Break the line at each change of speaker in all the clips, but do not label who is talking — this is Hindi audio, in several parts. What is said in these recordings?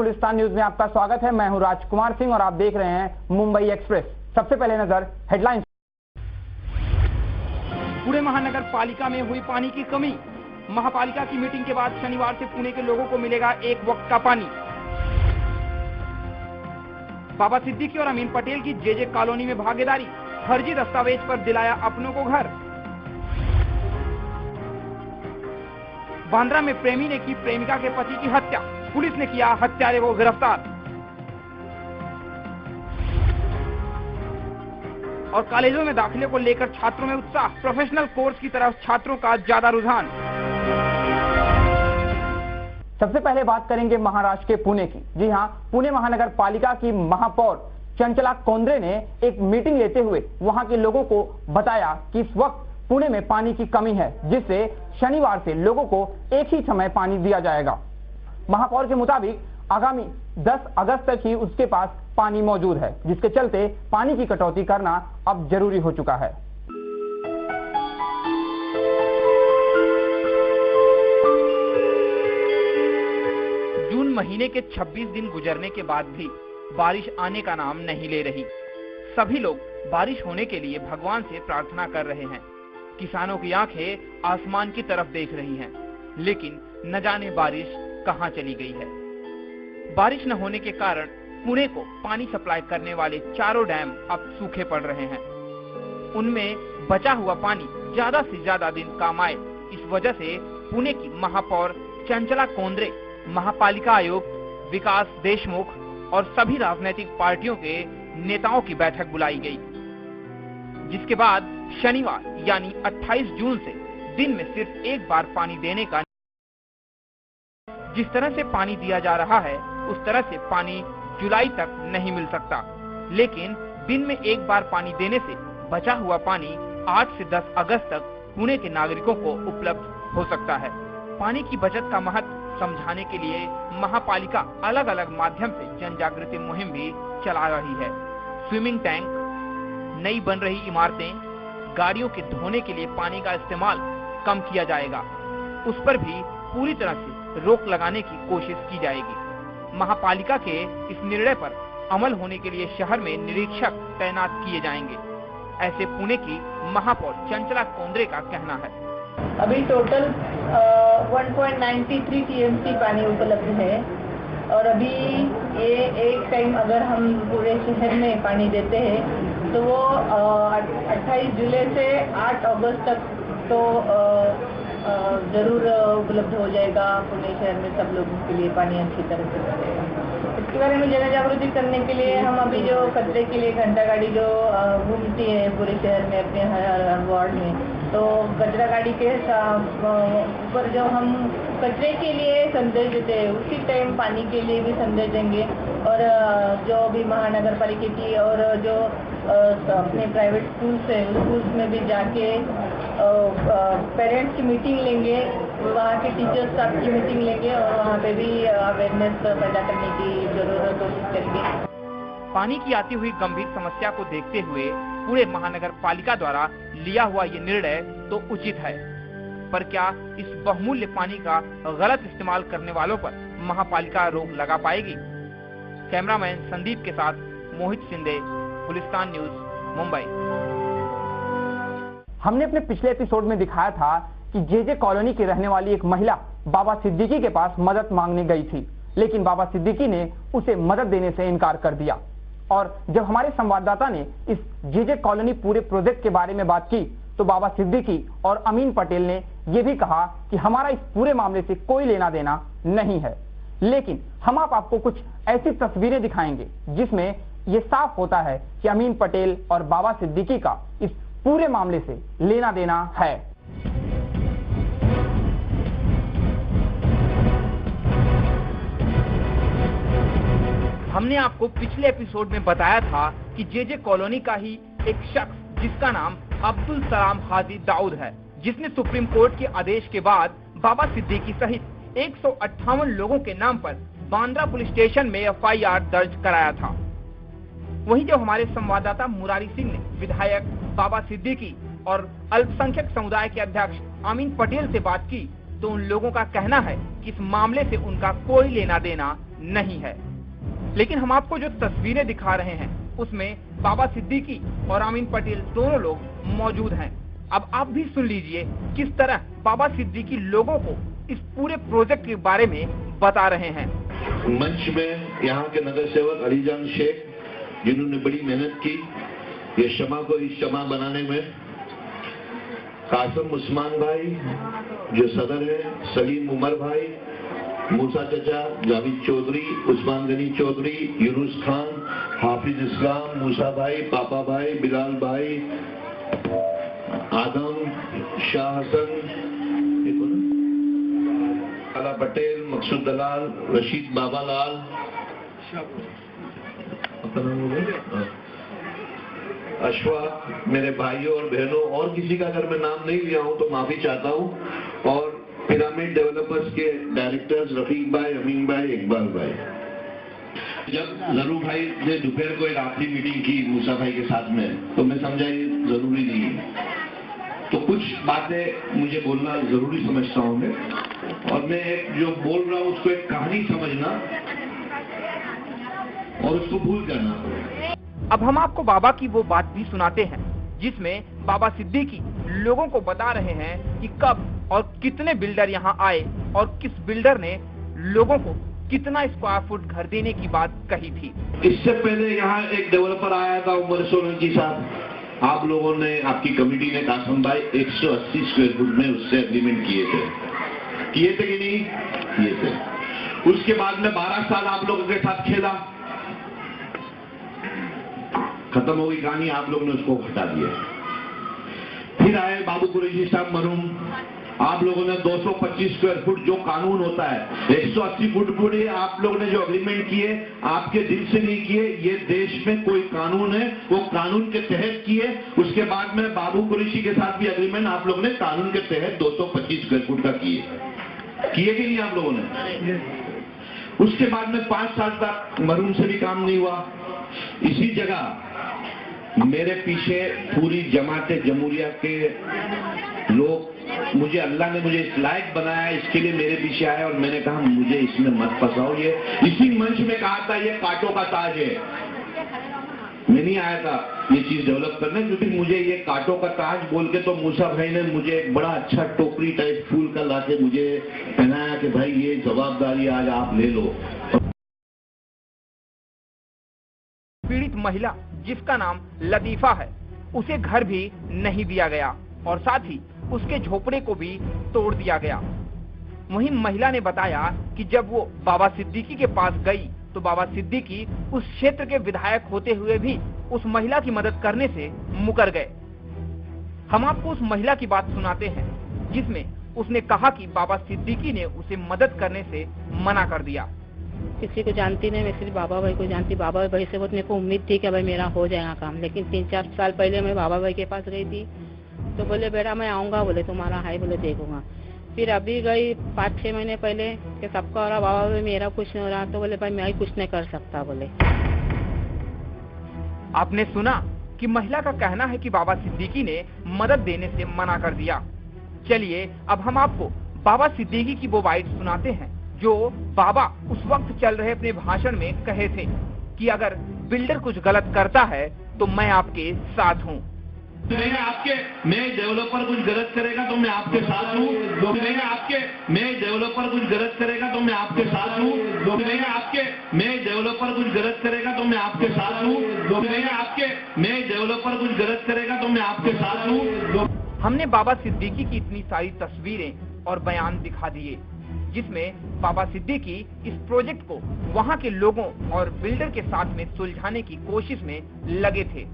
गुलिस्तान न्यूज में आपका स्वागत है। मैं हूं राजकुमार सिंह और आप देख रहे हैं मुंबई एक्सप्रेस। सबसे पहले नजर हेडलाइंस। पुणे महानगर पालिका में हुई पानी की कमी। महापालिका की मीटिंग के बाद शनिवार से पुणे के लोगों को मिलेगा एक वक्त का पानी। बाबा सिद्दीकी और अमीन पटेल की जेजे कॉलोनी में भागीदारी, फर्जी दस्तावेज पर दिलाया अपनों को घर। बांद्रा में प्रेमी ने की प्रेमिका के पति की हत्या, पुलिस ने किया हत्यारे को गिरफ्तार। और कॉलेजों में दाखिले को लेकर छात्रों में उत्साह, प्रोफेशनल कोर्स की तरफ छात्रों का ज्यादा रुझान। सबसे पहले बात करेंगे महाराष्ट्र के पुणे की। जी हां, पुणे महानगर पालिका की महापौर चंचला कोंद्रे ने एक मीटिंग लेते हुए वहां के लोगों को बताया कि इस वक्त पुणे में पानी की कमी है, जिससे शनिवार से लोगों को एक ही समय पानी दिया जाएगा। महापौर के मुताबिक आगामी 10 अगस्त तक ही उसके पास पानी मौजूद है, जिसके चलते पानी की कटौती करना अब जरूरी हो चुका है। जून महीने के 26 दिन गुजरने के बाद भी बारिश आने का नाम नहीं ले रही। सभी लोग बारिश होने के लिए भगवान से प्रार्थना कर रहे हैं। किसानों की आंखें आसमान की तरफ देख रही हैं, लेकिन न जाने बारिश कहां चली गई है। बारिश न होने के कारण पुणे को पानी सप्लाई करने वाले चारों डैम अब सूखे पड़ रहे हैं। उनमें बचा हुआ पानी ज्यादा से ज्यादा दिन काम आए, इस वजह से पुणे की महापौर चंचला कोंद्रे, महापालिका आयुक्त विकास देशमुख और सभी राजनीतिक पार्टियों के नेताओं की बैठक बुलाई गई, जिसके बाद शनिवार यानी 28 जून से दिन में सिर्फ एक बार पानी देने का, जिस तरह से पानी दिया जा रहा है उस तरह से पानी जुलाई तक नहीं मिल सकता, लेकिन दिन में एक बार पानी देने से बचा हुआ पानी 8 से 10 अगस्त तक पुणे के नागरिकों को उपलब्ध हो सकता है। पानी की बचत का महत्व समझाने के लिए महापालिका अलग अलग माध्यम से जन जागृति मुहिम भी चला रही है। स्विमिंग टैंक, नई बन रही इमारतें, गाड़ियों के धोने के लिए पानी का इस्तेमाल कम किया जाएगा, उस पर भी पूरी तरह से रोक लगाने की कोशिश की जाएगी। महापालिका के इस निर्णय पर अमल होने के लिए शहर में निरीक्षक तैनात किए जाएंगे, ऐसे पुणे की महापौर चंचला कोंद्रे का कहना है।
अभी टोटल 1.93 टीएमसी पानी उपलब्ध है और अभी ये एक टाइम अगर हम पूरे शहर में पानी देते हैं तो वो 28 जुलाई से 8 अगस्त तक तो जरूर उपलब्ध हो जाएगा। पुणे शहर में सब लोगों के लिए पानी अच्छी तरह से मिलेगा। इसके बारे में जन जागृति करने के लिए हम अभी जो कचरे के लिए घंटा गाड़ी जो घूमती है पूरे शहर में अपने हर वार्ड में, तो कचरा गाड़ी के ऊपर जो हम कचरे के लिए संदेश देते हैं उसी टाइम पानी के लिए भी संदेश देंगे। और जो भी महानगर पालिका की और जो अपने प्राइवेट स्कूल्स है उस स्कूल्स में भी जाके पेरेंट्स की मीटिंग लेंगे, वहाँ के टीचर्स स्टाफ की मीटिंग लेंगे और वहाँ पे भी अवेयरनेस पैदा करने की जरूरत कोशिश करेंगे।
पानी की आती हुई गंभीर समस्या को देखते हुए पुणे महानगर पालिका द्वारा लिया हुआ ये निर्णय तो उचित है, पर क्या इस बहुमूल्य पानी का गलत इस्तेमाल करने वालों पर महापालिका रोक लगा पाएगी? कैमरामैन संदीप के साथ मोहित शिंदे, गुलिस्तान न्यूज, मुंबई। हमने अपने पिछले एपिसोड में दिखाया था कि जेजे कॉलोनी की रहने वाली एक महिला बाबा सिद्दीकी के पास मदद मांगने गई थी, लेकिन बाबा सिद्दीकी ने उसे मदद देने से इनकार कर दिया। और जब हमारे संवाददाता ने इस जेजे कॉलोनी पूरे प्रोजेक्ट के बारे में बात की तो बाबा सिद्दीकी और अमीन पटेल ने यह भी कहा कि हमारा इस पूरे मामले से कोई लेना देना नहीं है। लेकिन हम आपको कुछ ऐसी तस्वीरें दिखाएंगे जिसमें यह साफ होता है कि अमीन पटेल और बाबा सिद्दीकी का इस पूरे मामले से लेना देना है। हमने आपको पिछले एपिसोड में बताया था कि जेजे कॉलोनी का ही एक शख्स जिसका नाम अब्दुल सलाम हाजी दाऊद है, जिसने सुप्रीम कोर्ट के आदेश के बाद बाबा सिद्दीकी सहित 158 लोगों के नाम पर बांद्रा पुलिस स्टेशन में एफआईआर दर्ज कराया था। वहीं जब हमारे संवाददाता मुरारी सिंह ने विधायक बाबा सिद्दीकी और अल्पसंख्यक समुदाय के अध्यक्ष अमीन पटेल से बात की तो उन लोगों का कहना है कि इस मामले से उनका कोई लेना देना नहीं है। लेकिन हम आपको जो तस्वीरें दिखा रहे हैं उसमें बाबा सिद्दीकी और अमीन पटेल दोनों लोग मौजूद हैं। अब आप भी सुन लीजिए किस तरह बाबा सिद्दीकी लोगों को इस पूरे प्रोजेक्ट के बारे में बता रहे हैं।
मंच में यहाँ के नगर सेवक अलीजान शेख, जिन्होंने बड़ी मेहनत की ये शमा को इस शमा बनाने में, कासम उस्मान भाई जो सदर है, सलीम उमर भाई, मूसा चचा, जावेद चौधरी, उस्मान गनी चौधरी, यूनुस खान, हाफिज इस्लाम, मूसा भाई, पापा भाई, बिलाल भाई, आदम, शाह हसन, अला पटेल, मकसूद दलाल, रशीद बाबालाल, अशफाक, मेरे भाइयों और बहनों, और किसी का अगर मैं नाम नहीं लिया हूं तो माफी चाहता हूं, और पिरामिड डेवलपर्स के डायरेक्टर्स रफीक भाई, अमीन भाई, इकबाल भाई। जब जरूर भाई ने दोपहर को एक आखिरी मीटिंग की मूसा भाई के साथ में, तो मैं समझा ये जरूरी नहीं है, तो कुछ बातें मुझे बोलना जरूरी समझता हूं मैं, और मैं जो बोल रहा हूं उसको एक कहानी समझना और उसको भूल जाना।
अब हम आपको बाबा की वो बात भी सुनाते हैं जिसमें बाबा सिद्दीकी लोगों को बता रहे हैं कि कब और कितने बिल्डर यहाँ आए और किस बिल्डर ने लोगों को कितना स्क्वायर फुट घर देने की बात कही थी।
इससे पहले यहाँ एक डेवलपर आया था उमर सोलंकी साहब, आप लोगों ने, आपकी कमेटी ने, कासम भाई 180 स्क्वायर फुट में उससे एग्रीमेंट किए थे कि नहीं किए थे। उसके बाद में 12 साल आप लोगों के साथ खेला, खत्म हो गई कहानी, आप लोगों ने उसको हटा दिया। फिर आए बाबू कुरैशी साहब मरूम, आप लोगों ने 225 स्क्वायर फुट जो कानून होता है, 180 फुट पूरे आप लोगों ने जो एग्रीमेंट किए, आपके दिल से नहीं किए, ये देश में कोई कानून है, वो कानून के तहत किए। उसके बाद में बाबू कुरैशी के साथ भी एग्रीमेंट आप लोगों ने कानून के तहत 225 स्क्वायर फुट का किए कि नहीं आप लोगों ने। उसके बाद में 5 साल तक मरूम से भी काम नहीं हुआ। इसी जगह मेरे पीछे पूरी जमाते जमहूरिया के लोग, मुझे अल्लाह ने मुझे इस लायक बनाया, इसके लिए मेरे पीछे आए और मैंने कहा मुझे इसमें मत फंसाओ। ये इसी मंच में कहा था ये कांटों का ताज है, मैं नहीं आया था ये चीज डेवलप करने, क्योंकि मुझे ये कांटों का ताज बोल के तो मूसा भाई ने मुझे एक बड़ा अच्छा टोकरी टाइप फूल का लाके मुझे पहनाया कि भाई ये जवाबदारी आज आप ले लो।
पीड़ित महिला जिसका नाम लतीफा है, उसे घर भी नहीं दिया गया और साथ ही उसके झोपड़े को भी तोड़ दिया गया। वहीं महिला ने बताया कि जब वो बाबा सिद्दीकी के पास गई तो बाबा सिद्दीकी उस क्षेत्र के विधायक होते हुए भी उस महिला की मदद करने से मुकर गए। हम आपको उस महिला की बात सुनाते हैं जिसमें उसने कहा कि बाबा सिद्दीकी ने उसे मदद करने से मना कर दिया।
किसी को जानती नहीं, मैं सिर्फ बाबा भाई को जानती। बाबा भाई से बहुत मेरे को उम्मीद थी कि भाई मेरा हो जाएगा काम, लेकिन 3-4 साल पहले मैं बाबा भाई के पास गई थी तो बोले बेटा मैं आऊंगा, बोले तुम्हारा हाई बोले देखूंगा। फिर अभी गई 5-6 महीने पहले कि सबका हो रहा, बाबा भाई मेरा कुछ नहीं हो रहा, तो बोले भाई मैं कुछ नहीं कर सकता। बोले
आपने सुना कि महिला का कहना है कि बाबा सिद्दीकी ने मदद देने से मना कर दिया। चलिए अब हम आपको बाबा सिद्दीकी की वो बाइट सुनाते हैं जो बाबा उस वक्त चल रहे अपने भाषण में कहे थे कि अगर बिल्डर कुछ गलत करता है तो मैं आपके साथ हूँ।
मैं डेवलपर कुछ गलत करेगा तो मैं आपके साथ हूँ। मैं डेवलपर कुछ गलत करेगा तो मैं आपके साथ हूँ। मैं डेवलपर कुछ गलत करेगा तो मैं आपके साथ हूँ। मैं डेवलपर कुछ गलत करेगा तो मैं आपके साथ हूँ।
हमने बाबा सिद्दीकी की इतनी सारी तस्वीरें और बयान दिखा दिए जिसमें बाबा सिद्दीकी इस प्रोजेक्ट को वहां के लोगों और बिल्डर के साथ में सुलझाने की कोशिश में लगे थे।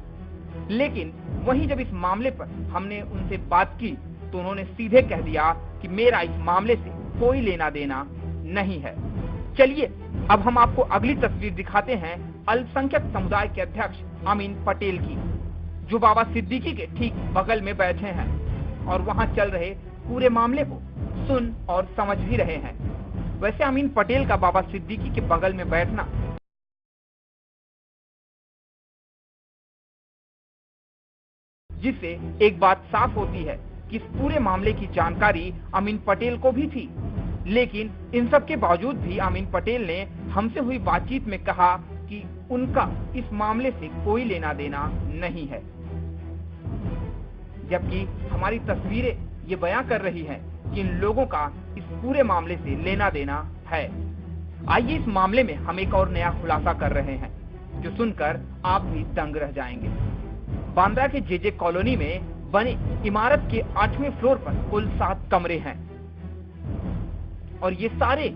लेकिन वहीं जब इस मामले पर हमने उनसे बात की तो उन्होंने सीधे कह दिया कि मेरा इस मामले से कोई लेना देना नहीं है। चलिए अब हम आपको अगली तस्वीर दिखाते हैं अल्पसंख्यक समुदाय के अध्यक्ष अमीन पटेल की, जो बाबा सिद्दीकी के ठीक बगल में बैठे हैं और वहां चल रहे पूरे मामले को सुन और समझ भी रहे हैं। वैसे अमीन पटेल का बाबा सिद्दीकी के बगल में बैठना जिससे एक बात साफ होती है कि इस पूरे मामले की जानकारी अमीन पटेल को भी थी, लेकिन इन सब के बावजूद भी अमीन पटेल ने हमसे हुई बातचीत में कहा कि उनका इस मामले से कोई लेना देना नहीं है, जबकि हमारी तस्वीरें ये बयां कर रही हैं कि इन लोगों का इस पूरे मामले से लेना देना है। आइए इस मामले में हम एक और नया खुलासा कर रहे हैं, जो सुनकर आप भी दंग रह जाएंगे। बांद्रा के जेजे कॉलोनी में बने इमारत के 8वें फ्लोर पर कुल 7 कमरे हैं और ये सारे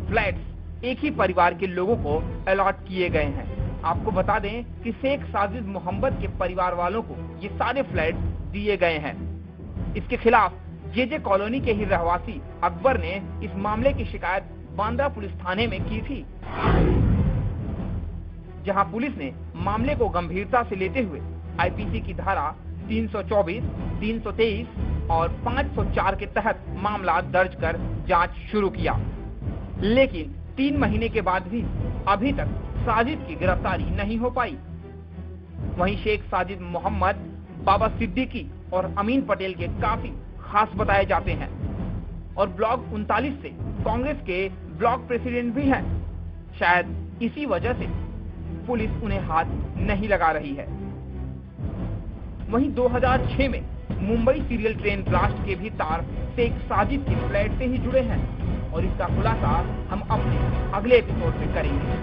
फ्लैट्स एक ही परिवार के लोगों को अलॉट किए गए हैं। आपको बता दें कि शेख साजिद मोहम्मद के परिवार वालों को ये सारे फ्लैट दिए गए हैं। इसके खिलाफ जेजे कॉलोनी के ही रहवासी अकबर ने इस मामले की शिकायत बांद्रा पुलिस थाने में की थी, जहां पुलिस ने मामले को गंभीरता से लेते हुए आईपीसी की धारा 324, 323 और 504 के तहत मामला दर्ज कर जांच शुरू किया। लेकिन 3 महीने के बाद भी अभी तक साजिद की गिरफ्तारी नहीं हो पाई। वहीं शेख साजिद मोहम्मद बाबा सिद्दीकी और अमीन पटेल के काफी खास बताए जाते हैं और ब्लॉक 39 से कांग्रेस के ब्लॉक प्रेसिडेंट भी हैं। शायद इसी वजह से पुलिस उन्हें हाथ नहीं लगा रही है। वहीं 2006 में मुंबई सीरियल ट्रेन ब्लास्ट के भी तार शेख साजिद के फ्लैट से ही जुड़े हैं और इसका खुलासा हम अपने अगले एपिसोड में करेंगे।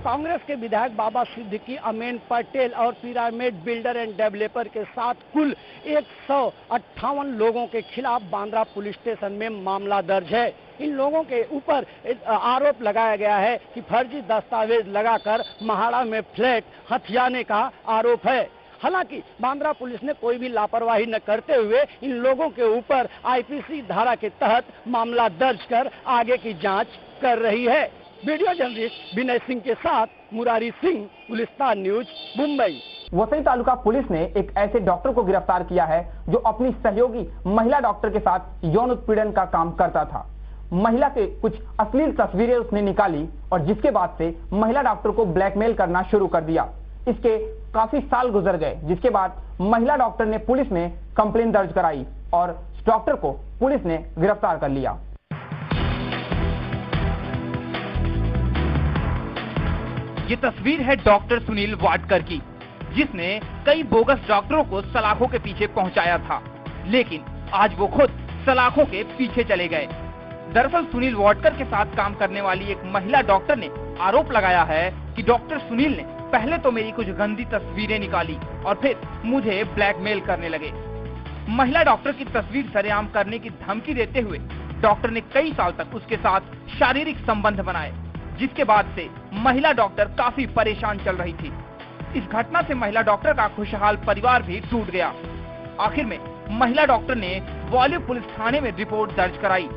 कांग्रेस के विधायक बाबा सिद्दीकी, अमीन पटेल और पिरामिड बिल्डर एंड डेवलपर के साथ कुल 158 लोगों के खिलाफ बांद्रा पुलिस स्टेशन में मामला दर्ज है। इन लोगों के ऊपर आरोप लगाया गया है कि फर्जी दस्तावेज लगाकर महाड़ा में फ्लैट हथियाने का आरोप है। हालांकि बांद्रा पुलिस ने कोई भी लापरवाही न करते हुए इन लोगों के ऊपर आईपीसी धारा के तहत मामला दर्ज कर आगे की जांच कर रही है। वीडियो जर्नलिस्ट विनय सिंह के साथ मुरारी सिंह, गुलिस्तान न्यूज, मुंबई।
वसई तालुका पुलिस ने एक ऐसे डॉक्टर को गिरफ्तार किया है जो अपनी सहयोगी महिला डॉक्टर के साथ यौन उत्पीड़न का काम करता था। महिला के कुछ अश्लील तस्वीरें उसने निकाली और जिसके बाद से महिला डॉक्टर को ब्लैकमेल करना शुरू कर दिया। इसके काफी साल गुजर गए, जिसके बाद महिला डॉक्टर ने पुलिस में कंप्लेन दर्ज कराई और डॉक्टर को पुलिस ने गिरफ्तार कर लिया। ये तस्वीर है डॉक्टर सुनील वाडकर की, जिसने कई बोगस डॉक्टरों को सलाखों के पीछे पहुंचाया था, लेकिन आज वो खुद सलाखों के पीछे चले गए। दरअसल सुनील वाडकर के साथ काम करने वाली एक महिला डॉक्टर ने आरोप लगाया है कि डॉक्टर सुनील ने पहले तो मेरी कुछ गंदी तस्वीरें निकाली और फिर मुझे ब्लैकमेल करने लगे। महिला डॉक्टर की तस्वीर सरेआम करने की धमकी देते हुए डॉक्टर ने कई साल तक उसके साथ शारीरिक संबंध बनाए, जिसके बाद से महिला डॉक्टर काफी परेशान चल रही थी। इस घटना से महिला डॉक्टर का खुशहाल परिवार भी टूट गया। आखिर में महिला डॉक्टर ने ग्वालियर पुलिस थाने में रिपोर्ट दर्ज कराई,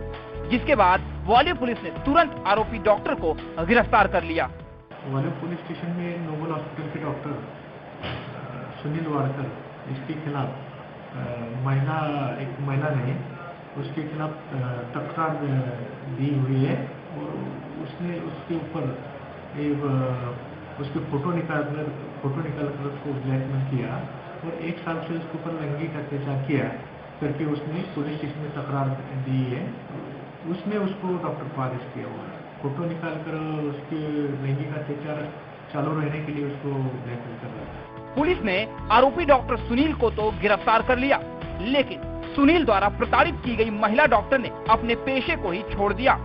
जिसके बाद ग्वालियर पुलिस ने तुरंत आरोपी डॉक्टर को गिरफ्तार कर लिया।
ग्वालियर पुलिस स्टेशन में नोबल हॉस्पिटल के डॉक्टर सुनील वाडकर, इसके खिलाफ एक महिला ने उसके खिलाफ तकरार दी हुई है और उसने उसके ऊपर उसके फोटो निकाल कर उसको ब्लैकमेल किया और 1 साल से उसके ऊपर लैंगिक अत्याचार किया करके उसने पुलिस स्टेशन में तकरार दी है। उसने उसको डॉक्टर को आदेश किया हुआ है, फोटो निकाल कर उसके लैंगिक अत्याचार चालू रहने के लिए उसको ब्लैकमेल कर रहा था।
पुलिस ने आरोपी डॉक्टर सुनील को तो गिरफ्तार कर लिया, लेकिन सुनील द्वारा प्रताड़ित की गई महिला डॉक्टर ने अपने पेशे को ही छोड़ दिया।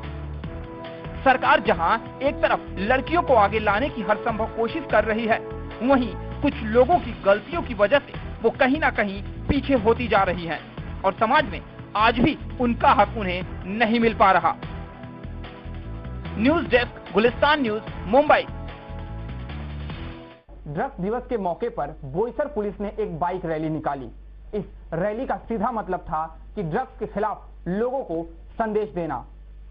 सरकार जहां एक तरफ लड़कियों को आगे लाने की हर संभव कोशिश कर रही है, वहीं कुछ लोगों की गलतियों की वजह से वो कहीं ना कहीं पीछे होती जा रही है और समाज में आज भी उनका हक उन्हें नहीं मिल पा रहा। News desk, Gulistan news, Mumbai. Drugs दिवस के मौके पर बोईसर पुलिस ने एक बाइक रैली निकाली। इस रैली का सीधा मतलब था कि ड्रग्स के खिलाफ लोगों को संदेश देना।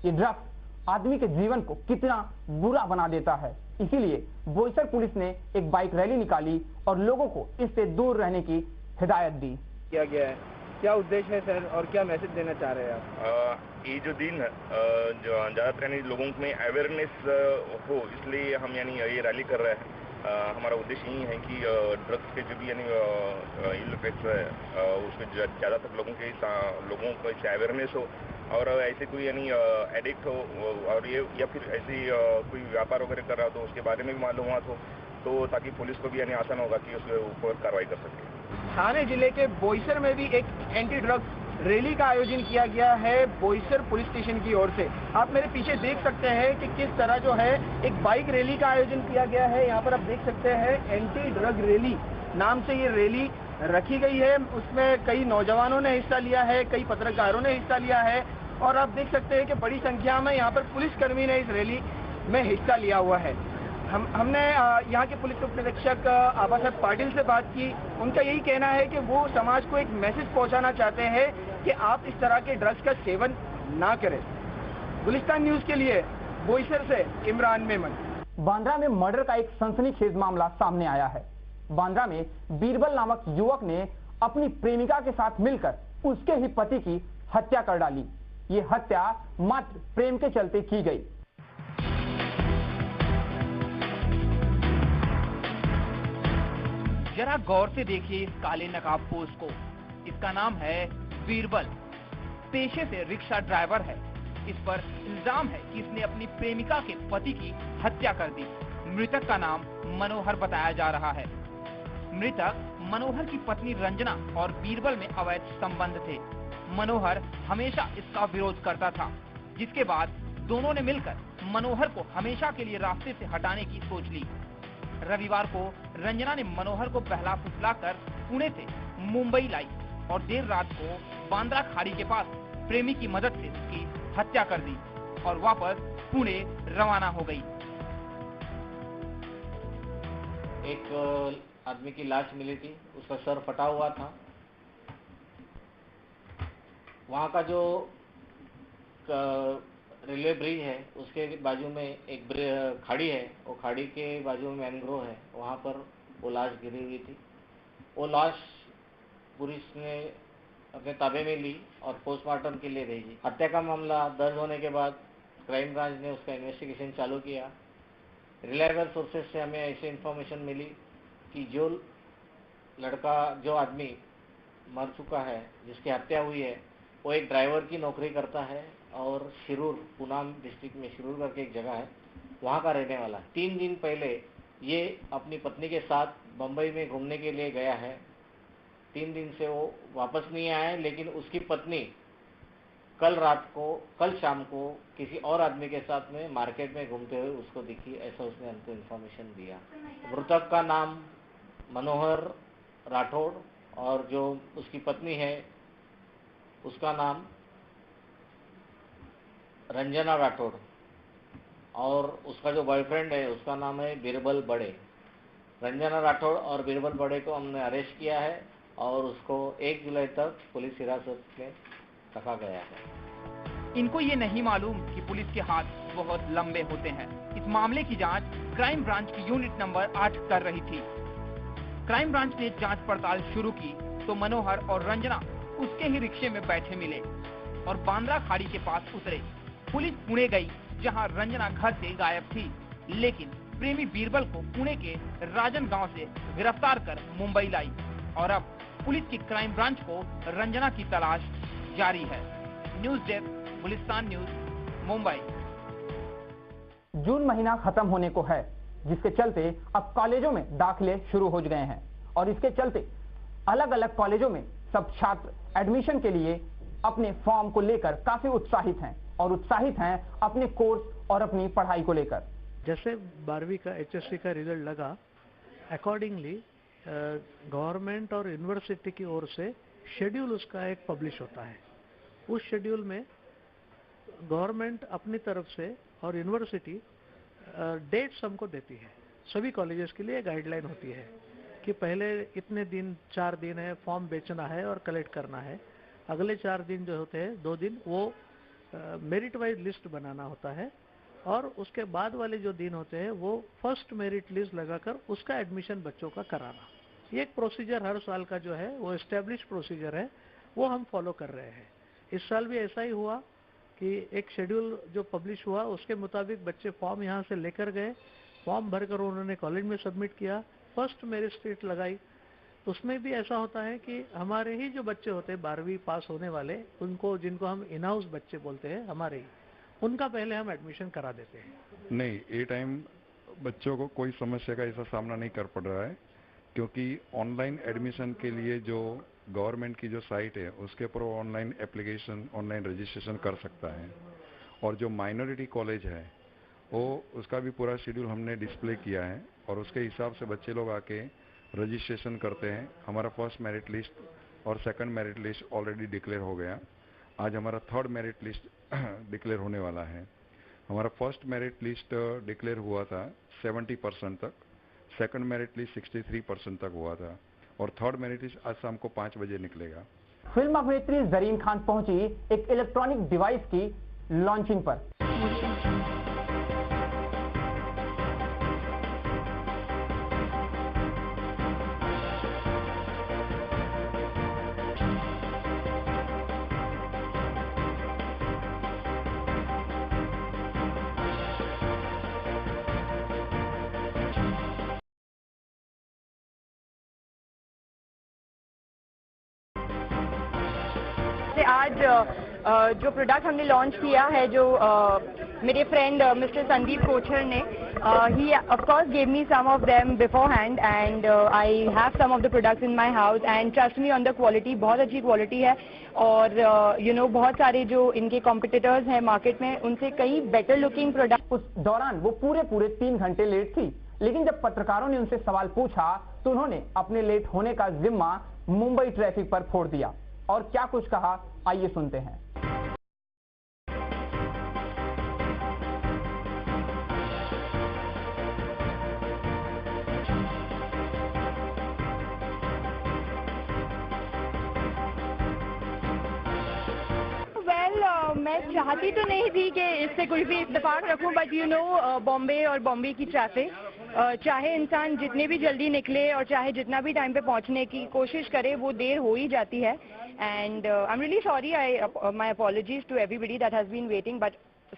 ये ड्रग्स आदमी के जीवन को कितना बुरा बना देता है, इसीलिए बोईसर पुलिस ने एक बाइक रैली निकाली और लोगों को इससे दूर रहने की हिदायत दी।
किया गया है, क्या उद्देश्य है सर और क्या मैसेज देना चाह रहे हैं आप?
ये जो दिन है जो ज़्यादातर यानी लोगों में अवेयरनेस हो, इसलिए हम यानी ये रैली कर रहे हैं। हमारा उद्देश्य यही है कि ड्रग्स के जो भी यानी इल इफेक्ट्स है उसमें ज़्यादातर लोगों को इससे अवेयरनेस हो और ऐसे कोई यानी एडिक्ट हो और ये या फिर ऐसी कोई व्यापार वगैरह कर रहा हो तो उसके बारे में भी मालूमात हो, तो ताकि पुलिस को भी यानी आसान होगा कि उसके ऊपर कार्रवाई कर सके।
थाने जिले के बोईसर में भी एक एंटी ड्रग्स रैली का आयोजन किया गया है बोईसर पुलिस स्टेशन की ओर से। आप मेरे पीछे देख सकते हैं कि किस तरह जो है एक बाइक रैली का आयोजन किया गया है। यहाँ पर आप देख सकते हैं एंटी ड्रग रैली नाम से ये रैली रखी गई है। उसमें कई नौजवानों ने हिस्सा लिया है, कई पत्रकारों ने हिस्सा लिया है और आप देख सकते हैं कि बड़ी संख्या में यहाँ पर पुलिसकर्मी ने इस रैली में हिस्सा लिया हुआ है। हमने यहाँ के पुलिस उप निरीक्षक आबा साहब पाटिल से बात की। उनका यही कहना है कि वो समाज को एक मैसेज पहुँचाना चाहते हैं कि आप इस तरह के ड्रग्स का सेवन ना करें। गुलिस्तान न्यूज के लिए बोईसर से इमरान मेमन।
बांद्रा में मर्डर का एक सनसनीखेज मामला सामने आया है। बांद्रा में बीरबल नामक युवक ने अपनी प्रेमिका के साथ मिलकर उसके ही पति की हत्या कर डाली। ये हत्या मात्र प्रेम के चलते की गई। जरा गौर से देखिए इस काले नकाबपोश को। इसका नाम है बीरबल। पेशे से रिक्शा ड्राइवर है। इस पर इल्जाम है कि इसने अपनी प्रेमिका के पति की हत्या कर दी। मृतक का नाम मनोहर बताया जा रहा है। मृतक मनोहर की पत्नी रंजना और बीरबल में अवैध संबंध थे। मनोहर हमेशा इसका विरोध करता था, जिसके बाद दोनों ने मिलकर मनोहर को हमेशा के लिए रास्ते से हटाने की सोच ली। रविवार को रंजना ने मनोहर को बहला फुसलाकर पुणे से मुंबई लाई और देर रात को बांद्रा खाड़ी के पास प्रेमी की मदद से उसकी हत्या कर दी और वापस पुणे रवाना हो गई।
एक आदमी की लाश मिली थी, उसका सर फटा हुआ था। वहाँ का जो रेलवे ब्रिज है उसके बाजू में एक खाड़ी है, वो खाड़ी के बाजू में मैनग्रोव है, वहाँ पर वो लाश गिरी हुई थी। वो लाश पुलिस ने अपने ताबे में ली और पोस्टमार्टम के लिए भेजी। हत्या का मामला दर्ज होने के बाद क्राइम ब्रांच ने उसका इन्वेस्टिगेशन चालू किया। रिलायबल सोर्सेज से हमें ऐसी इन्फॉर्मेशन मिली कि जो आदमी मर चुका है, जिसकी हत्या हुई है, वो एक ड्राइवर की नौकरी करता है और शिरूर, पूनाम डिस्ट्रिक्ट में शिरूर करके एक जगह है, वहाँ का रहने वाला है। 3 दिन पहले ये अपनी पत्नी के साथ बम्बई में घूमने के लिए गया है। 3 दिन से वो वापस नहीं आया है, लेकिन उसकी पत्नी कल शाम को किसी और आदमी के साथ में मार्केट में घूमते हुए उसको दिखी, ऐसा उसने हमको इन्फॉर्मेशन दिया। मृतक का नाम मनोहर राठौड़ और जो उसकी पत्नी है उसका नाम रंजना राठौड़ और उसका जो बॉयफ्रेंड है उसका नाम है बीरबल बड़े। रंजना राठौड़ और बीरबल बड़े को हमने अरेस्ट किया है और उसको 1 जुलाई तक पुलिस हिरासत में रखा गया है।
इनको ये नहीं मालूम कि पुलिस के हाथ बहुत लंबे होते हैं। इस मामले की जांच क्राइम ब्रांच की यूनिट नंबर 8 कर रही थी। क्राइम ब्रांच ने जांच पड़ताल शुरू की तो मनोहर और रंजना उसके ही रिक्शे में बैठे मिले और बांद्रा खाड़ी के पास उतरे। पुलिस पुणे गई, जहां रंजना घर से गायब थी, लेकिन प्रेमी बीरबल को पुणे के राजन गांव से गिरफ्तार कर मुंबई लाई और अब पुलिस की क्राइम ब्रांच को रंजना की तलाश जारी है। News desk, Gulistan news, Mumbai. जून महीना खत्म होने को है, जिसके चलते अब कॉलेजों में दाखिले शुरू हो गए हैं और इसके चलते अलग अलग कॉलेजों में सब छात्र एडमिशन के लिए अपने फॉर्म को लेकर काफी उत्साहित हैं और उत्साहित हैं अपने कोर्स और अपनी पढ़ाई को लेकर।
जैसे 12वीं का HSC का रिजल्ट लगा, अकॉर्डिंगली गवर्नमेंट और यूनिवर्सिटी की ओर से शेड्यूल उसका एक पब्लिश होता है। उस शेड्यूल में गवर्नमेंट अपनी तरफ से और यूनिवर्सिटी डेट्स हमको देती है। सभी कॉलेजेस के लिए गाइडलाइन होती है कि पहले इतने दिन, 4 दिन है, फॉर्म बेचना है और कलेक्ट करना है। अगले 4 दिन जो होते हैं, 2 दिन वो मेरिट वाइज लिस्ट बनाना होता है और उसके बाद वाले जो दिन होते हैं वो फर्स्ट मेरिट लिस्ट लगाकर उसका एडमिशन बच्चों का कराना। ये एक प्रोसीजर हर साल का जो है वो एस्टेब्लिश प्रोसीजर है, वो हम फॉलो कर रहे हैं। इस साल भी ऐसा ही हुआ कि एक शेड्यूल जो पब्लिश हुआ उसके मुताबिक बच्चे फॉर्म यहाँ से लेकर गए, फॉर्म भरकर उन्होंने कॉलेज में सबमिट किया, फर्स्ट मेरिट लिस्ट लगाई उसमें भी ऐसा होता है कि हमारे ही जो बच्चे होते हैं 12वीं पास होने वाले, उनको जिनको हम इन हाउस बच्चे बोलते हैं हमारे ही, उनका पहले हम एडमिशन करा देते हैं।
नहीं, ये टाइम बच्चों को कोई समस्या का ऐसा सामना नहीं कर पड़ रहा है, क्योंकि ऑनलाइन एडमिशन के लिए जो गवर्नमेंट की जो साइट है उसके ऊपर ऑनलाइन एप्लीकेशन, ऑनलाइन रजिस्ट्रेशन कर सकता है। और जो माइनॉरिटी कॉलेज है वो उसका भी पूरा शेड्यूल हमने डिस्प्ले किया है और उसके हिसाब से बच्चे लोग आके रजिस्ट्रेशन करते हैं। हमारा फर्स्ट मेरिट लिस्ट और second merit list already declare हो गया। आज हमारा थर्ड मेरिट लिस्ट डिक्लेयर होने वाला है। हमारा फर्स्ट मेरिट लिस्ट डिक्लेयर हुआ था 70% तक, सेकंड मेरिट लिस्ट 63% तक हुआ था और थर्ड मेरिट लिस्ट आज शाम को 5 बजे निकलेगा।
फिल्म अभिनेत्री जरीन खान पहुंची एक इलेक्ट्रॉनिक डिवाइस की लॉन्चिंग पर। आज जो प्रोडक्ट हमने लॉन्च किया है, जो मेरे फ्रेंड मिस्टर संदीप कोचर ने, he of course gave me some of them beforehand and I have some of the products in my house and trust me on the quality, बहुत अच्छी क्वालिटी है। और बहुत सारे जो इनके कॉम्पिटिटर्स हैं मार्केट में, उनसे कई बेटर लुकिंग प्रोडक्ट। उस दौरान वो पूरे 3 घंटे लेट थी, लेकिन जब पत्रकारों ने उनसे सवाल पूछा तो उन्होंने अपने लेट होने का जिम्मा मुंबई ट्रैफिक पर फोड़ दिया। और क्या कुछ कहा, आइए सुनते हैं। मैं चाहती तो नहीं थी कि इससे कोई भी इत्तेफाक रखूं, बट बॉम्बे और बॉम्बे की ट्रैफिक, चाहे इंसान जितने भी जल्दी निकले और चाहे जितना भी टाइम पे पहुंचने की कोशिश करे, वो देर हो ही जाती है। And I am really sorry, my apologies to everybody that has been waiting, but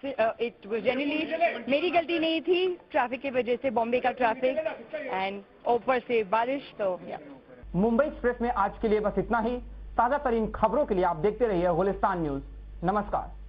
it was generally मेरी गलती नहीं थी, ट्रैफिक की वजह से, बॉम्बे का ट्रैफिक एंड ऊपर से बारिश। तो मुंबई एक्सप्रेस में आज के लिए बस इतना ही। ताजा तरीन खबरों के लिए आप देखते रहिए गुलिस्तान न्यूज। नमस्कार।